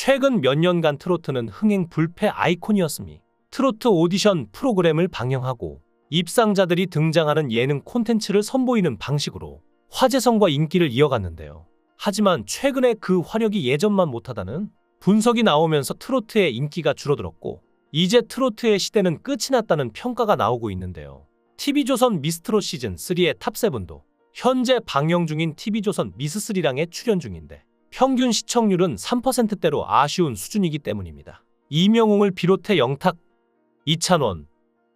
최근 몇 년간 트로트는 흥행 불패 아이콘이었으니 트로트 오디션 프로그램을 방영하고 입상자들이 등장하는 예능 콘텐츠를 선보이는 방식으로 화제성과 인기를 이어갔는데요. 하지만 최근에 그 화력이 예전만 못하다는 분석이 나오면서 트로트의 인기가 줄어들었고 이제 트로트의 시대는 끝이 났다는 평가가 나오고 있는데요. TV조선 미스트롯 시즌3의 탑7도 현재 방영 중인 TV조선 미스3랑에 출연 중인데 평균 시청률은 3%대로 아쉬운 수준이기 때문입니다. 이명웅을 비롯해 영탁, 이찬원,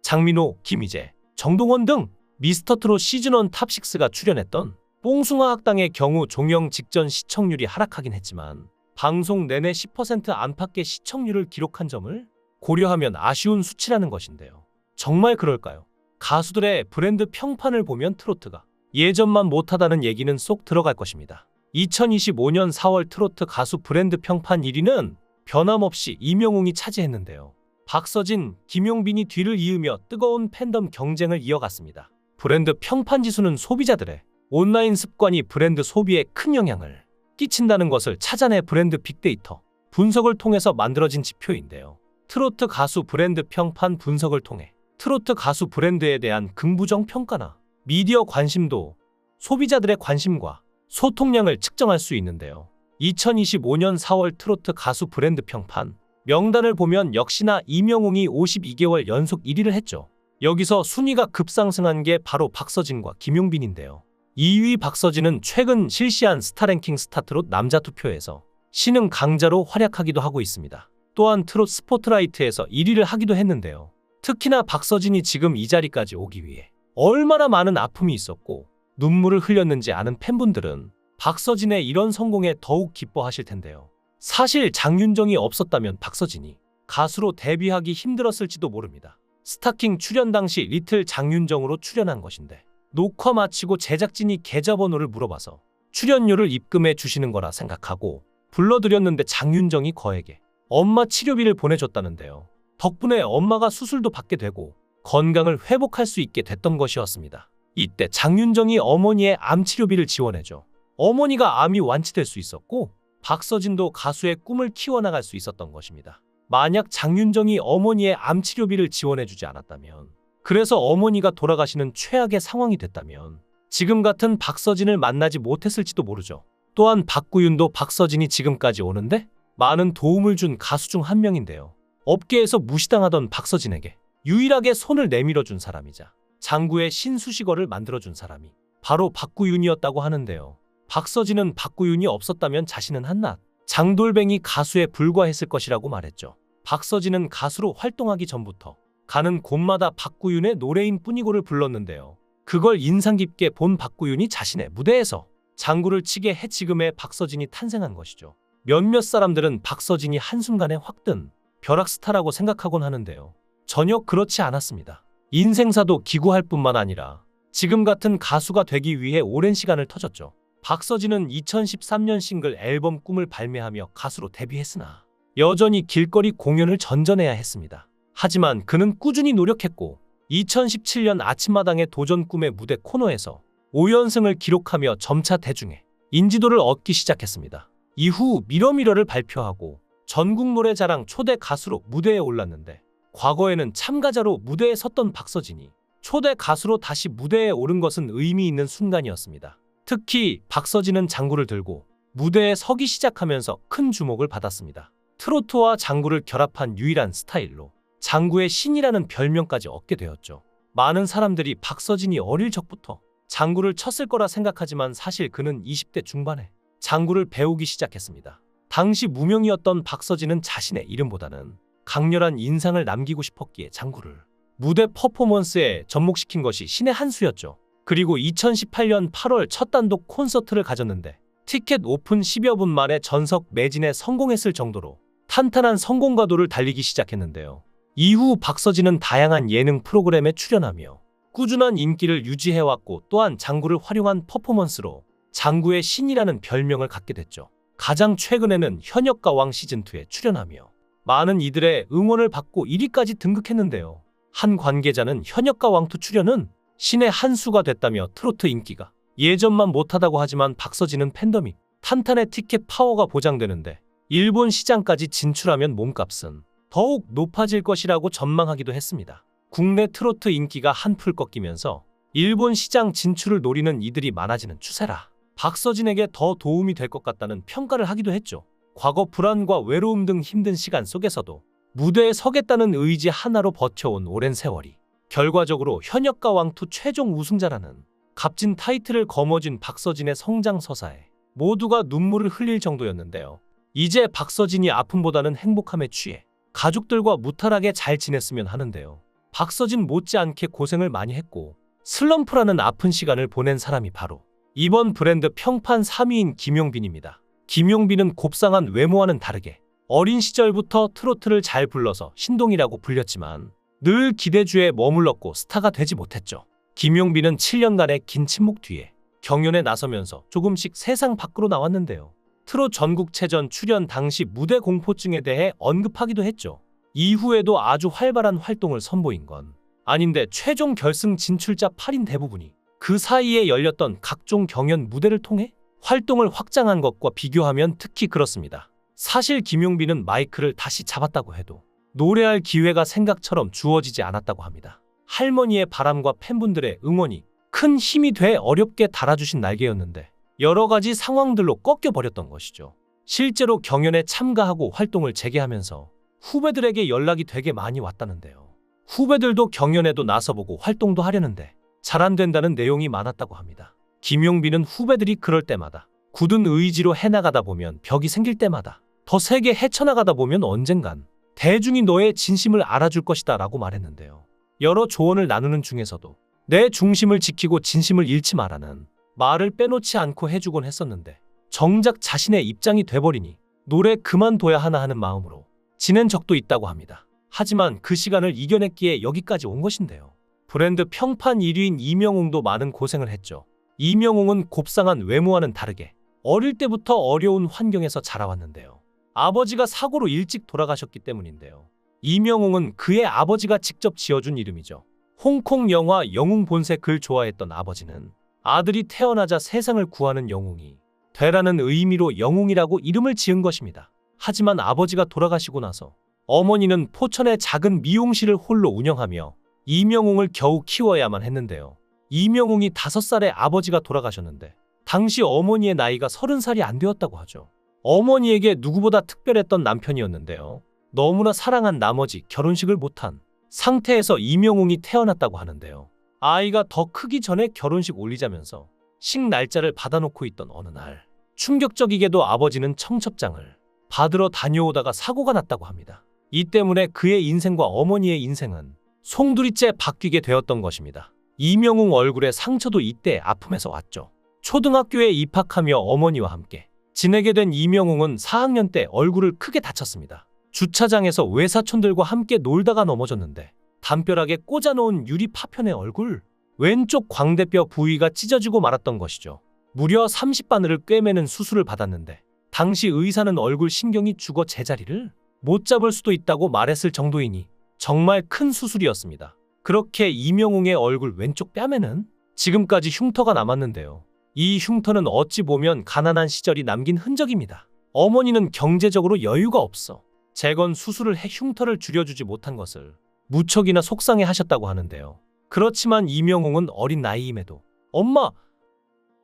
장민호, 김희재, 정동원 등 미스터트롯 시즌1 탑6가 출연했던 뽕숭아 학당의 경우 종영 직전 시청률이 하락하긴 했지만 방송 내내 10% 안팎의 시청률을 기록한 점을 고려하면 아쉬운 수치라는 것인데요. 정말 그럴까요? 가수들의 브랜드 평판을 보면 트로트가 예전만 못하다는 얘기는 쏙 들어갈 것입니다. 2025년 4월 트로트 가수 브랜드 평판 1위는 변함없이 이명웅이 차지했는데요. 박서진, 김용빈이 뒤를 이으며 뜨거운 팬덤 경쟁을 이어갔습니다. 브랜드 평판 지수는 소비자들의 온라인 습관이 브랜드 소비에 큰 영향을 끼친다는 것을 찾아내 브랜드 빅데이터 분석을 통해서 만들어진 지표인데요. 트로트 가수 브랜드 평판 분석을 통해 트로트 가수 브랜드에 대한 긍부정 평가나 미디어 관심도, 소비자들의 관심과 소통량을 측정할 수 있는데요. 2025년 4월 트로트 가수 브랜드 평판 명단을 보면 역시나 이명웅이 52개월 연속 1위를 했죠. 여기서 순위가 급상승한 게 바로 박서진과 김용빈인데요. 2위 박서진은 최근 실시한 스타랭킹 스타트롯 남자 투표에서 신흥 강자로 활약하기도 하고 있습니다. 또한 트롯 스포트라이트에서 1위를 하기도 했는데요. 특히나 박서진이 지금 이 자리까지 오기 위해 얼마나 많은 아픔이 있었고 눈물을 흘렸는지 아는 팬분들은 박서진의 이런 성공에 더욱 기뻐하실 텐데요. 사실 장윤정이 없었다면 박서진이 가수로 데뷔하기 힘들었을지도 모릅니다. 스타킹 출연 당시 리틀 장윤정으로 출연한 것인데 녹화 마치고 제작진이 계좌번호를 물어봐서 출연료를 입금해 주시는 거라 생각하고 불러드렸는데 장윤정이 거액의 엄마 치료비를 보내줬다는데요. 덕분에 엄마가 수술도 받게 되고 건강을 회복할 수 있게 됐던 것이었습니다. 이때 장윤정이 어머니의 암 치료비를 지원해줘 어머니가 암이 완치될 수 있었고 박서진도 가수의 꿈을 키워나갈 수 있었던 것입니다. 만약 장윤정이 어머니의 암 치료비를 지원해주지 않았다면, 그래서 어머니가 돌아가시는 최악의 상황이 됐다면 지금 같은 박서진을 만나지 못했을지도 모르죠. 또한 박구윤도 박서진이 지금까지 오는데 많은 도움을 준 가수 중 한 명인데요. 업계에서 무시당하던 박서진에게 유일하게 손을 내밀어준 사람이자 장구의 신수식어를 만들어준 사람이 바로 박구윤이었다고 하는데요. 박서진은 박구윤이 없었다면 자신은 한낱 장돌뱅이 가수에 불과했을 것이라고 말했죠. 박서진은 가수로 활동하기 전부터 가는 곳마다 박구윤의 노래인 뿐이고를 불렀는데요. 그걸 인상 깊게 본 박구윤이 자신의 무대에서 장구를 치게 해 지금의 박서진이 탄생한 것이죠. 몇몇 사람들은 박서진이 한순간에 확 뜬 벼락스타라고 생각하곤 하는데요. 전혀 그렇지 않았습니다. 인생사도 기구할 뿐만 아니라 지금 같은 가수가 되기 위해 오랜 시간을 터졌죠. 박서진은 2013년 싱글 앨범 꿈을 발매하며 가수로 데뷔했으나 여전히 길거리 공연을 전전해야 했습니다. 하지만 그는 꾸준히 노력했고 2017년 아침마당의 도전 꿈의 무대 코너에서 5연승을 기록하며 점차 대중의 인지도를 얻기 시작했습니다. 이후 미러미러를 발표하고 전국 노래자랑 초대 가수로 무대에 올랐는데 과거에는 참가자로 무대에 섰던 박서진이 초대 가수로 다시 무대에 오른 것은 의미 있는 순간이었습니다. 특히 박서진은 장구를 들고 무대에 서기 시작하면서 큰 주목을 받았습니다. 트로트와 장구를 결합한 유일한 스타일로 장구의 신이라는 별명까지 얻게 되었죠. 많은 사람들이 박서진이 어릴 적부터 장구를 쳤을 거라 생각하지만 사실 그는 20대 중반에 장구를 배우기 시작했습니다. 당시 무명이었던 박서진은 자신의 이름보다는 강렬한 인상을 남기고 싶었기에 장구를 무대 퍼포먼스에 접목시킨 것이 신의 한 수였죠. 그리고 2018년 8월 첫 단독 콘서트를 가졌는데 티켓 오픈 10여 분 만에 전석 매진에 성공했을 정도로 탄탄한 성공가도를 달리기 시작했는데요. 이후 박서진은 다양한 예능 프로그램에 출연하며 꾸준한 인기를 유지해왔고 또한 장구를 활용한 퍼포먼스로 장구의 신이라는 별명을 갖게 됐죠. 가장 최근에는 현역가왕 시즌2에 출연하며 많은 이들의 응원을 받고 1위까지 등극했는데요. 한 관계자는 현역가왕2 출연은 신의 한 수가 됐다며 트로트 인기가 예전만 못하다고 하지만 박서진은 팬덤이 탄탄해 티켓 파워가 보장되는데 일본 시장까지 진출하면 몸값은 더욱 높아질 것이라고 전망하기도 했습니다. 국내 트로트 인기가 한풀 꺾이면서 일본 시장 진출을 노리는 이들이 많아지는 추세라 박서진에게 더 도움이 될 것 같다는 평가를 하기도 했죠. 과거 불안과 외로움 등 힘든 시간 속에서도 무대에 서겠다는 의지 하나로 버텨온 오랜 세월이 결과적으로 현역가 왕투 최종 우승자라는 값진 타이틀을 거머쥔 박서진의 성장 서사에 모두가 눈물을 흘릴 정도였는데요. 이제 박서진이 아픔보다는 행복함에 취해 가족들과 무탈하게 잘 지냈으면 하는데요. 박서진 못지않게 고생을 많이 했고 슬럼프라는 아픈 시간을 보낸 사람이 바로 이번 브랜드 평판 3위인 김용빈입니다. 김용빈은 곱상한 외모와는 다르게 어린 시절부터 트로트를 잘 불러서 신동이라고 불렸지만 늘 기대주에 머물렀고 스타가 되지 못했죠. 김용빈은 7년간의 긴 침묵 뒤에 경연에 나서면서 조금씩 세상 밖으로 나왔는데요. 트롯 전국체전 출연 당시 무대 공포증에 대해 언급하기도 했죠. 이후에도 아주 활발한 활동을 선보인 건 아닌데 최종 결승 진출자 8인 대부분이 그 사이에 열렸던 각종 경연 무대를 통해 활동을 확장한 것과 비교하면 특히 그렇습니다. 사실 김용빈은 마이크를 다시 잡았다고 해도 노래할 기회가 생각처럼 주어지지 않았다고 합니다. 할머니의 바람과 팬분들의 응원이 큰 힘이 돼 어렵게 달아주신 날개였는데 여러 가지 상황들로 꺾여버렸던 것이죠. 실제로 경연에 참가하고 활동을 재개하면서 후배들에게 연락이 되게 많이 왔다는데요. 후배들도 경연에도 나서보고 활동도 하려는데 잘 안 된다는 내용이 많았다고 합니다. 김용빈은 후배들이 그럴 때마다 굳은 의지로 해나가다 보면 벽이 생길 때마다 더 세게 헤쳐나가다 보면 언젠간 대중이 너의 진심을 알아줄 것이다 라고 말했는데요. 여러 조언을 나누는 중에서도 내 중심을 지키고 진심을 잃지 마라는 말을 빼놓지 않고 해주곤 했었는데 정작 자신의 입장이 돼버리니 노래 그만둬야 하나 하는 마음으로 지낸 적도 있다고 합니다. 하지만 그 시간을 이겨냈기에 여기까지 온 것인데요. 브랜드 평판 1위인 이명웅도 많은 고생을 했죠. 이명웅은 곱상한 외모와는 다르게 어릴 때부터 어려운 환경에서 자라왔는데요. 아버지가 사고로 일찍 돌아가셨기 때문인데요. 이명웅은 그의 아버지가 직접 지어준 이름이죠. 홍콩 영화 영웅 본색을 좋아했던 아버지는 아들이 태어나자 세상을 구하는 영웅이 되라는 의미로 영웅이라고 이름을 지은 것입니다. 하지만 아버지가 돌아가시고 나서 어머니는 포천의 작은 미용실을 홀로 운영하며 이명웅을 겨우 키워야만 했는데요. 이명웅이 5살에 아버지가 돌아가셨는데 당시 어머니의 나이가 30살이 안 되었다고 하죠. 어머니에게 누구보다 특별했던 남편이었는데요. 너무나 사랑한 나머지 결혼식을 못한 상태에서 이명웅이 태어났다고 하는데요. 아이가 더 크기 전에 결혼식 올리자면서 식 날짜를 받아놓고 있던 어느 날 충격적이게도 아버지는 청첩장을 받으러 다녀오다가 사고가 났다고 합니다. 이 때문에 그의 인생과 어머니의 인생은 송두리째 바뀌게 되었던 것입니다. 이명웅 얼굴에 상처도 이때 아픔에서 왔죠. 초등학교에 입학하며 어머니와 함께 지내게 된 이명웅은 4학년 때 얼굴을 크게 다쳤습니다. 주차장에서 외사촌들과 함께 놀다가 넘어졌는데 담벼락에 꽂아놓은 유리 파편의 얼굴, 왼쪽 광대뼈 부위가 찢어지고 말았던 것이죠. 무려 30바늘을 꿰매는 수술을 받았는데 당시 의사는 얼굴 신경이 죽어 제자리를 못 잡을 수도 있다고 말했을 정도이니 정말 큰 수술이었습니다. 그렇게 이명웅의 얼굴 왼쪽 뺨에는 지금까지 흉터가 남았는데요. 이 흉터는 어찌 보면 가난한 시절이 남긴 흔적입니다. 어머니는 경제적으로 여유가 없어 재건 수술을 해 흉터를 줄여주지 못한 것을 무척이나 속상해 하셨다고 하는데요. 그렇지만 이명웅은 어린 나이임에도 엄마,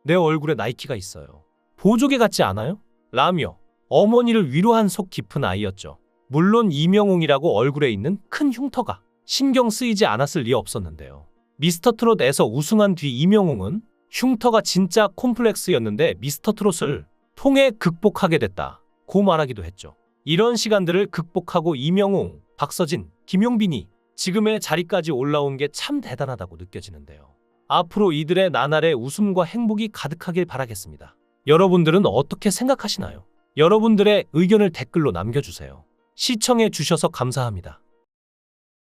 내 얼굴에 나이키가 있어요. 보조개 같지 않아요? 라며 어머니를 위로한 속 깊은 아이였죠. 물론 이명웅이라고 얼굴에 있는 큰 흉터가 신경 쓰이지 않았을 리 없었는데요. 미스터트롯에서 우승한 뒤 이명웅은 흉터가 진짜 콤플렉스였는데 미스터트롯을 통해 극복하게 됐다고 말하기도 했죠. 이런 시간들을 극복하고 이명웅, 박서진, 김용빈이 지금의 자리까지 올라온 게 참 대단하다고 느껴지는데요. 앞으로 이들의 나날의 웃음과 행복이 가득하길 바라겠습니다. 여러분들은 어떻게 생각하시나요? 여러분들의 의견을 댓글로 남겨주세요. 시청해 주셔서 감사합니다.